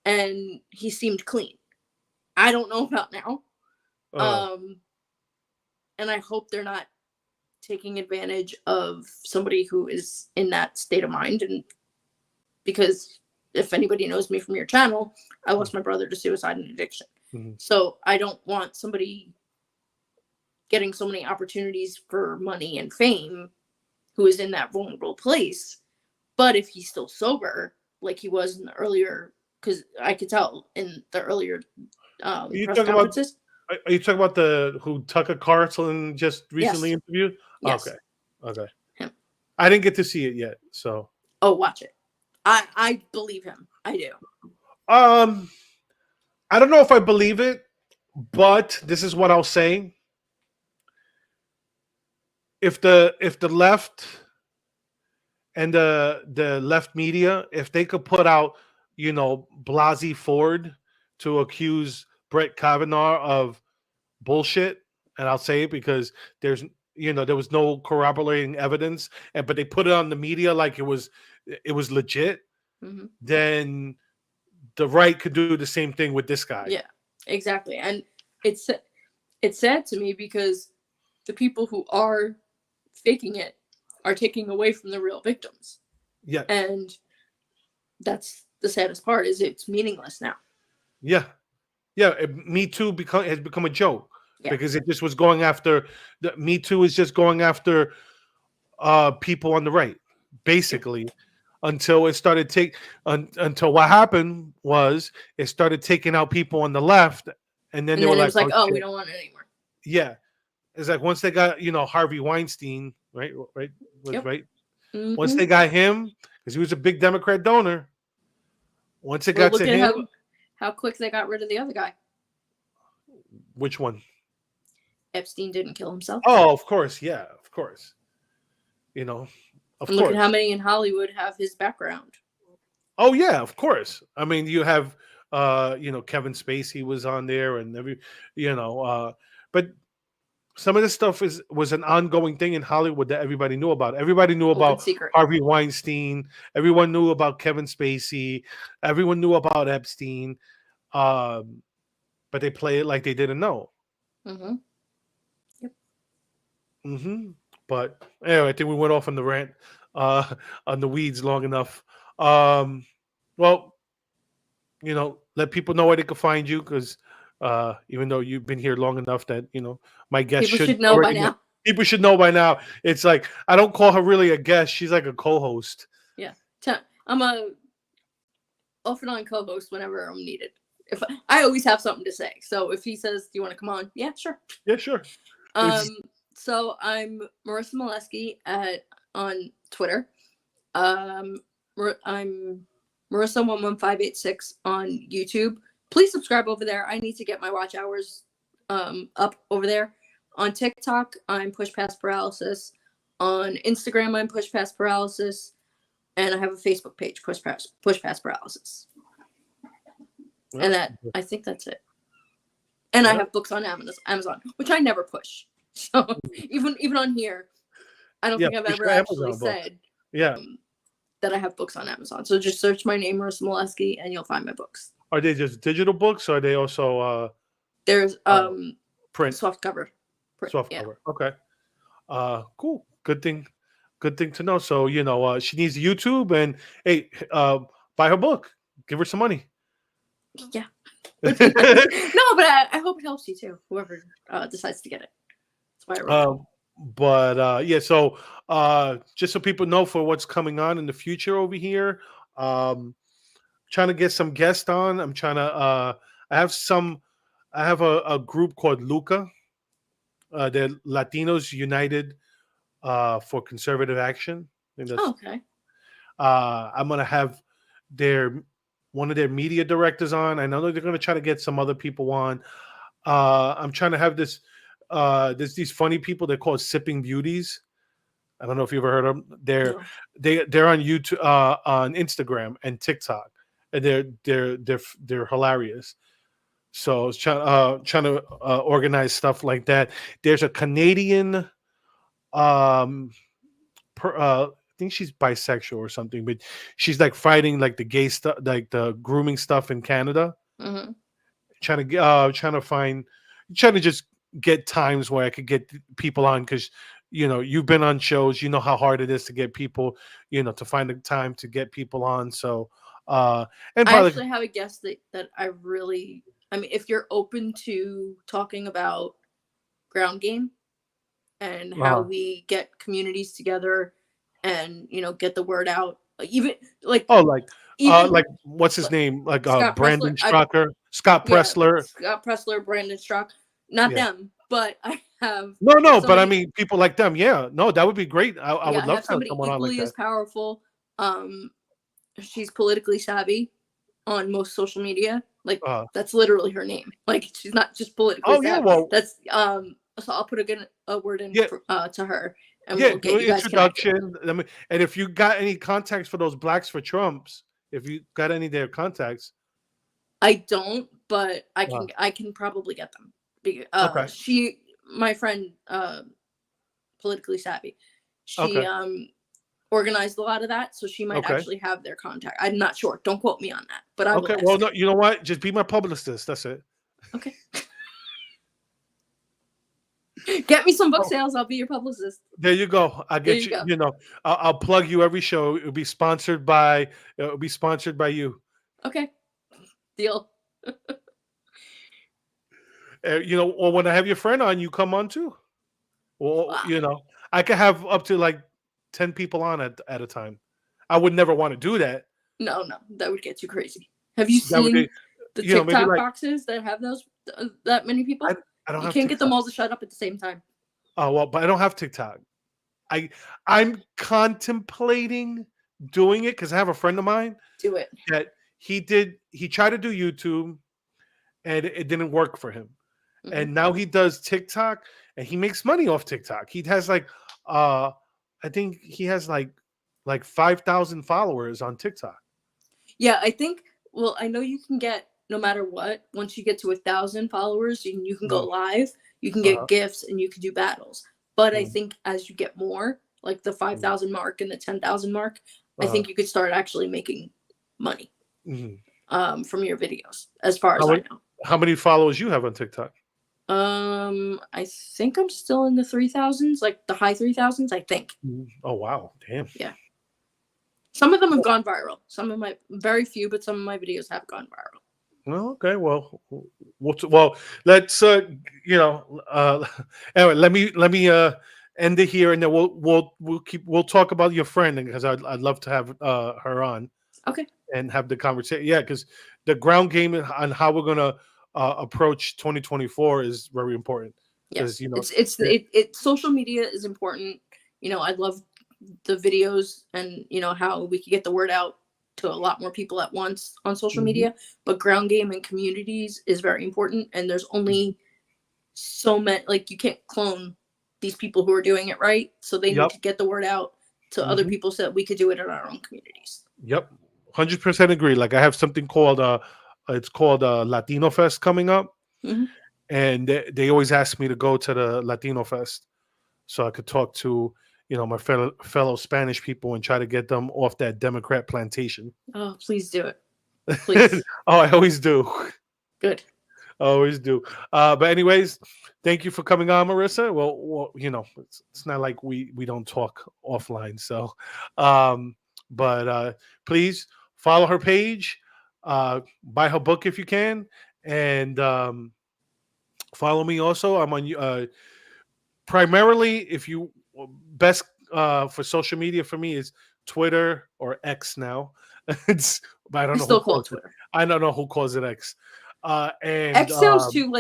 and he seemed clean. I don't know about now, and I hope they're not taking advantage of somebody who is in that state of mind. And because if anybody knows me from your channel, I lost my brother to suicide and addiction. Mm-hmm. So I don't want somebody getting so many opportunities for money and fame who is in that vulnerable place. But if he's still sober, like he was in the earlier, because I could tell in the earlier press conferences. Are you talking about who Tucker Carlson just recently interviewed? Yes. Okay. Him. I didn't get to see it yet, so. Oh, watch it. I believe him. I do. I don't know if I believe it, but this is what I'll say. If the left and the left media, if they could put out, Blasey Ford to accuse Brett Kavanaugh of bullshit, and I'll say it because there was no corroborating evidence, but they put it on the media like it was legit, then the right could do the same thing with this guy. Yeah, exactly. And it's sad to me because the people who are faking it are taking away from the real victims. Yeah. And that's the saddest part, is it's meaningless now. Yeah. Yeah. Me Too has become a joke because it just was going after Me Too is just going after people on the right, basically, until it started until what happened was it started taking out people on the left, and then they were like, oh, we don't want it anymore. Yeah. It's like once they got, Harvey Weinstein, right? Right. Mm-hmm. Once they got him, because he was a big Democrat donor. Once it got to him, how quick they got rid of the other guy. Which one? Epstein didn't kill himself. Oh, of course, yeah, of course. Of course. Look at how many in Hollywood have his background. Oh yeah, of course. I mean, you have, Kevin Spacey was on there, and but some of this stuff was an ongoing thing in Hollywood that everybody knew about. Everybody knew about Harvey Weinstein. Everyone knew about Kevin Spacey. Everyone knew about Epstein. But they play it like they didn't know. Mm-hmm. Yep. Mm-hmm. But anyway, I think we went off on the rant, on the weeds long enough. Well, let people know where they can find you, because even though you've been here long enough that my guest should know by now. People should know by now. It's like I don't call her really a guest; she's like a co-host. Yeah, I'm a off and on co-host whenever I'm needed. If I always have something to say, so if he says, "Do you want to come on?" Yeah, sure. Yeah, sure. So I'm Marissa Molesky on Twitter. I'm Marissa11586 on YouTube. Please subscribe over there. I need to get my watch hours up over there. On TikTok, I'm Push Past Paralysis. On Instagram, I'm Push Past Paralysis. And I have a Facebook page, Push Past Paralysis. Well, And I think that's it. And yeah. I have books on Amazon, which I never push. So even on here, I don't think I've ever actually said that I have books on Amazon. So just search my name, Marissa Molesky, and you'll find my books. Are they just digital books, or are they also there's print, soft cover? Soft cover. Okay. Cool. Good thing to know. So she needs YouTube, and hey, buy her book. Give her some money. Yeah. No, but I hope it helps you too. Whoever decides to get it. That's why I wrote yeah. So just so people know for what's coming on in the future over here, trying to get some guests on. I'm trying to. I have a group called Luca. They're Latinos United for Conservative Action. I think that's, okay. I'm gonna have one of their media directors on. I know that they're gonna try to get some other people on. I'm trying to have this. There's these funny people. They're called Sipping Beauties. I don't know if you've ever heard of them. They're on YouTube, on Instagram and TikTok, and they're hilarious. So I was trying to organize stuff like that. There's a Canadian, I think she's bisexual or something, but she's like fighting like the gay stuff, like the grooming stuff in Canada. Mm-hmm. Trying to just get times where I could get people on, because you've been on shows, you know how hard it is to get people, to find the time to get people on. So and I actually have a guest that I mean, if you're open to talking about ground game and how we get communities together and get the word out, even like what's his name, like Brandon Strocker, Scott Pressler, Brandon Strock, not them, but I have but I mean people like them. That would be great. I would love to have someone on like that. Equally as powerful. She's politically savvy on most social media. Like that's literally her name. Like she's not just politically savvy. Well, that's so I'll put a word in to her, and we'll get you guys introduction. And if you got any contacts for those Blacks for Trumps, if you got any of their contacts, I don't, but I can probably get them. Okay. My friend, politically savvy, she organized a lot of that, so she might actually have their contact. I'm not sure. Don't quote me on that, but I will. Okay. Well, no, you know what? Just be my publicist. That's it. Okay. Get me some book sales. I'll be your publicist. There you go. I'll get you. I'll plug you every show. It'll be sponsored by you. Okay. Deal. Or when I have your friend on, you come on too. Well, I could have up to like 10 people on at a time. I would never want to do that. No, that would get you crazy. Have you seen the TikTok boxes that have that many people? I don't. You can't get them all to shut up at the same time. Oh well, but I don't have TikTok. I'm contemplating doing it because I have a friend of mine. Do it. That he tried to do YouTube, and it didn't work for him. Mm-hmm. And now he does TikTok, and he makes money off TikTok. He has I think he has like 5,000 followers on TikTok. Yeah, I think. Well, I know you can get, no matter what, once you get to 1,000 followers, you can go live, you can get gifts, and you can do battles. But I think as you get more, like the 5,000 mark and the 10,000 mark, I think you could start actually making money from your videos, as far as I know. How many followers you have on TikTok? I think I'm still in the 3,000s, like the high 3,000s, I think. Oh, wow. Damn. Yeah. Some of them have gone viral. Very few, but some of my videos have gone viral. Well, okay. Well, let's anyway, let me end it here, and then we'll talk about your friend, because I'd love to have her on. Okay. And have the conversation. Yeah, because the ground game on how we're gonna approach 2024 is very important. because Yes. It's social media is important. I love the videos and how we could get the word out to a lot more people at once on social media. But ground game and communities is very important, and there's only so many. Like, you can't clone these people who are doing it right, so they need to get the word out to other people so that we could do it in our own communities. Yep, 100% agree. Like, I have something called it's called Latino Fest coming up, and they always ask me to go to the Latino Fest so I could talk to my fellow Spanish people and try to get them off that Democrat plantation. Oh, please do it, please. Oh, I always do. Good. I always do. But anyways, thank you for coming on, Marissa. Well, it's not like we don't talk offline. So, but please follow her page, buy her book if you can, and follow me also. I'm on primarily, if you best for social media for me is Twitter or X now. But I don't know. Still call it Twitter. I don't know who calls it X. And X sounds too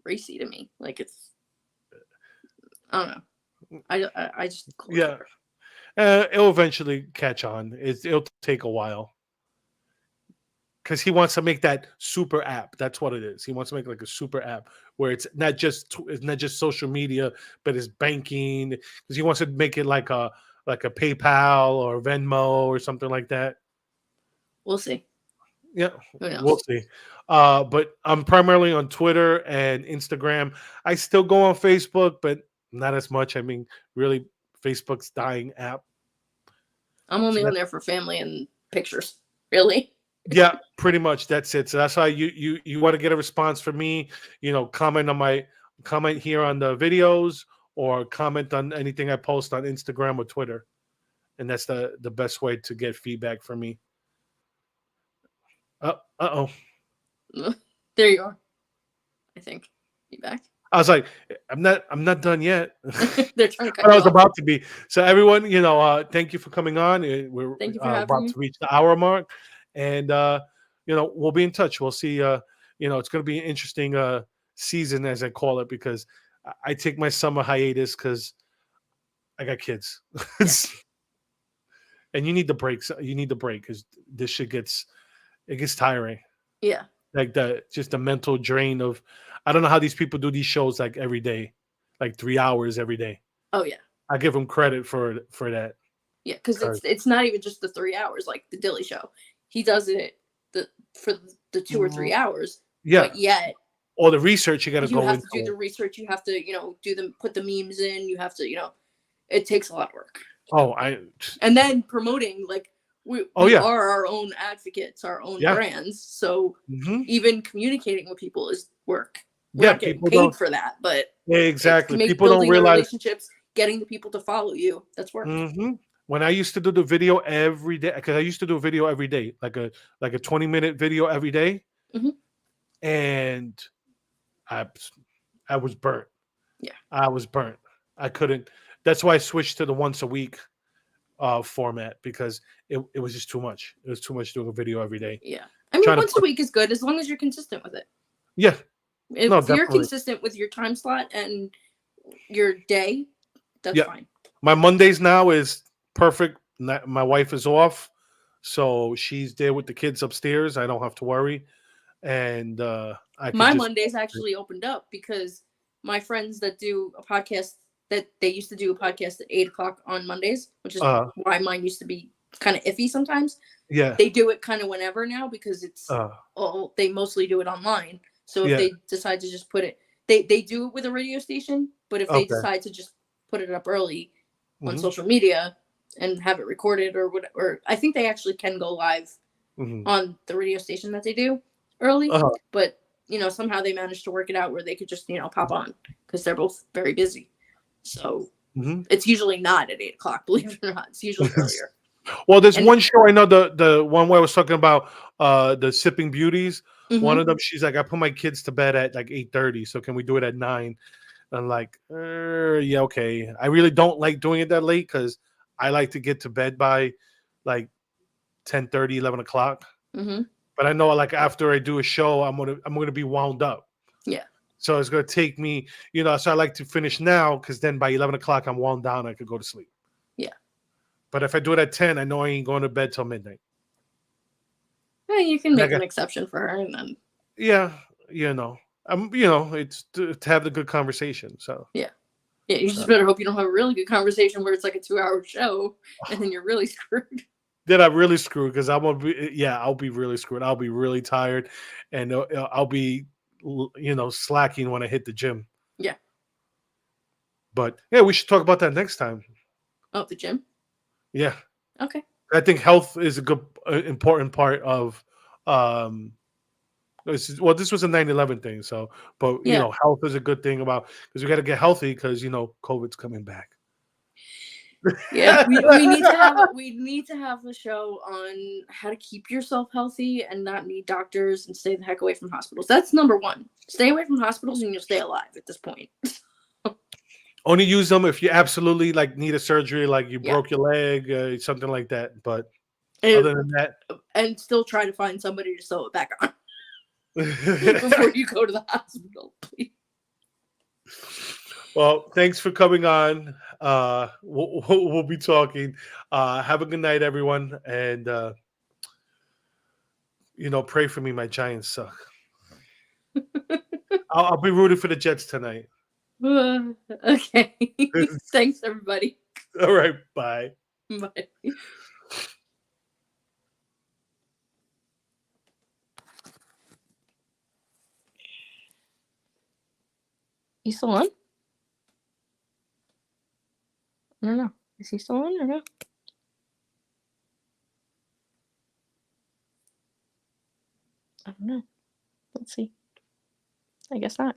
racy to me. Like, it's, I don't know. I just call it Twitter. It'll eventually catch on. It'll take a while because he wants to make that super app. That's what it is. He wants to make like a super app where it's not just social media, but it's banking. Because he wants to make it like a PayPal or Venmo or something like that. We'll see. Yeah, we'll see. But I'm primarily on Twitter and Instagram. I still go on Facebook, but not as much. I mean, really, Facebook's dying app. I'm only on there for family and pictures. Really? Yeah, pretty much. That's it. So that's why you want to get a response from me. Comment here on the videos or comment on anything I post on Instagram or Twitter, and that's the best way to get feedback from me. Uh-oh. There you are. I think. You back? I was like, I'm not done yet. They're trying to cut but I was you off. about to be. So everyone, thank you for coming on. We're Thank you for having about me. to reach the hour mark, and we'll be in touch. We'll see. It's going to be an interesting season, as I call it, because I take my summer hiatus because I got kids, and you need the breaks. You need the break because this shit gets tiring. Yeah. Like the mental drain of, I don't know how these people do these shows like every day, like 3 hours every day. Oh yeah. I give them credit for that. Yeah, because it's not even just the 3 hours like the Dilly Show. He does it for the 2 or 3 hours. Yeah. But yet, all the research you got to go into. You have to do the research. You have to put the memes in. You have to it takes a lot of work. And then promoting we are our own advocates, our own brands. So even communicating with people is work. We're not getting paid for that, but exactly. People don't realize relationships, getting the people to follow you. That's work. When I used to do the video every day, because I used to do a video every day, like a 20-minute video every day, and I was burnt. Yeah, I was burnt. I couldn't. That's why I switched to the once a week format, because it was just too much. It was too much doing a video every day. Yeah, I mean, once a week is good as long as you're consistent with it. Yeah. If you're consistent with your time slot and your day, that's fine. My Mondays now is perfect. My wife is off, so she's there with the kids upstairs. I don't have to worry. And my Mondays actually opened up because my friends that do a podcast, that they used to do a podcast at 8:00 on Mondays, which is why mine used to be kind of iffy sometimes. Yeah. They do it kind of whenever now because it's they mostly do it online. So if they decide to just put it, they do it with a radio station, but if they decide to just put it up early on social media and have it recorded or whatever, I think they actually can go live on the radio station that they do early, but somehow they managed to work it out where they could just pop on because they're both very busy. So it's usually not at 8:00, believe it or not. It's usually earlier. Well, there's one show I know, the one where I was talking about the Sipping Beauties. One of them, she's like, I put my kids to bed at like 8:30, so can we do it at 9? And I'm like, yeah, okay. I really don't like doing it that late because I like to get to bed by like 10:30, 11 o'clock. But I know, like, after I do a show, I'm gonna be wound up. Yeah. So it's going to take me, so I like to finish now because then by 11 o'clock, I'm wound down. I could go to sleep. Yeah. But if I do it at 10, I know I ain't going to bed till midnight. Yeah, you can And I make got- an exception for her, and then Yeah. It's to have the good conversation. So yeah, you just better hope you don't have a really good conversation where it's like a 2-hour show, and then you're really screwed. then I'm really screwed because I'll be really screwed. I'll be really tired, and I'll be, slacking when I hit the gym. Yeah. But yeah, we should talk about that next time. Oh, the gym. Yeah. Okay. I think health is a good, important part of, this was a 9/11 thing. So, but Yeah. health is a good thing because we got to get healthy because COVID's coming back. Yeah, we need to have a show on how to keep yourself healthy and not need doctors and stay the heck away from hospitals. That's number one. Stay away from hospitals and you'll stay alive at this point. Only use them if you absolutely need a surgery, like you Yeah. broke your leg, something like that. But And, other than that, and still try to find somebody to sew it back on before you go to the hospital, please. Well, thanks for coming on. We'll be talking. Have a good night, everyone, and pray for me. My Giants suck. I'll be rooting for the Jets tonight. Okay. Thanks, everybody. All right, bye. Bye. You still on? I don't know. Is he still on or no? I don't know. Let's see. I guess not.